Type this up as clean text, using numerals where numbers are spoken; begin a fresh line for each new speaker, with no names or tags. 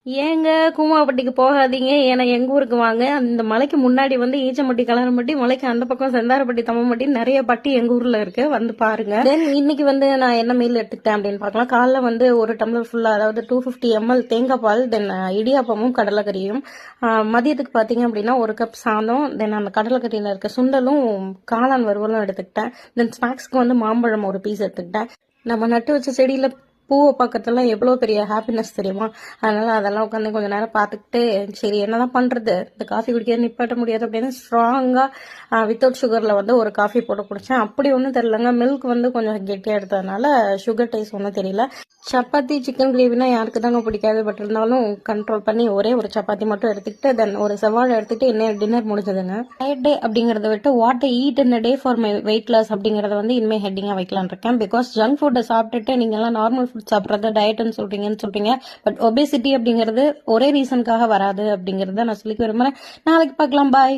ஏங்க கூமாப்பட்டிக்கு போகாதீங்க, ஏன்னா எங்க ஊருக்கு வாங்க. அந்த மலைக்கு முன்னாடி வந்து ஈச்சம்பட்டி, கலரம்பட்டி, மலைக்கு அந்த பக்கம் செந்தாரப்பட்டி, தம்மம்பட்டி, நிறைய பட்டி எங்க ஊர்ல இருக்கு, வந்து பாருங்க. தென் இன்னைக்கு வந்து நான் என்ன மீல் எடுத்துக்கிட்டேன் அப்படின்னு பார்க்கலாம். காலைல வந்து ஒரு டம்ளர் ஃபுல்லா, அதாவது 250 ml தேங்காய் பால், தென் இடியாப்பமும் கடலைக்கறியும். மதியத்துக்கு பார்த்தீங்க அப்படின்னா ஒரு கப் சாதம், தென் அந்த கடலைக்கறியில் இருக்க சுண்டலும் காளான் வறுவலும் எடுத்துக்கிட்டேன். தென் ஸ்நாக்ஸ்க்கு வந்து மாம்பழம் ஒரு பீஸ் எடுத்துக்கிட்டேன். நம்ம நட்டு வச்ச செடியில பூவை பார்க்கறதெல்லாம் எவ்வளோ பெரிய ஹாப்பினஸ் தெரியுமா? அதனால அதெல்லாம் உட்காந்து கொஞ்ச நேரம் பார்த்துக்கிட்டு, சரி என்னதான் பண்றது, இந்த காஃபி குடிக்க நிப்பாட்ட முடியாது அப்படின்னு ஸ்ட்ராங்கா வித்தவுட் சுகர்ல வந்து ஒரு காஃபி போட்டு குடிச்சேன். அப்படி ஒன்றும் தெரியலங்க, மில்க் வந்து கொஞ்சம் கெட்டியா எடுத்ததுனால சுகர் டேஸ்ட் ஒன்றும் தெரியல. சப்பாத்தி சிக்கன் கிரேவினா யாருக்கு தாங்க பிடிக்காது, பட் இருந்தாலும் கண்ட்ரோல் பண்ணி ஒரே ஒரு சப்பாத்தி மட்டும் எடுத்துக்கிட்டு தென் ஒரு செவ்வாழை எடுத்துக்கிட்டு என்ன டின்னர் முடிஞ்சதுங்க. டயட் டே அப்படிங்கறத விட்டு what eat in day for my weight loss அப்படிங்கறத வந்து இனிமே ஹெட்டிங்கா வைக்கலாம் இருக்கேன். பிகாஸ் ஜங்க் ஃபுட்டை சாப்பிட்டுட்டு நீங்க எல்லாம் நார்மல் ஃபுட் சாப்பிட்றது டயட்னு சொல்றீங்க, பட் ஒபேசிட்டி அப்படிங்கிறது ஒரே ரீசனுக்காக வராது அப்படிங்கறத நான் சொல்லி விரும்புறேன். நாளைக்கு பார்க்கலாம், பாய்.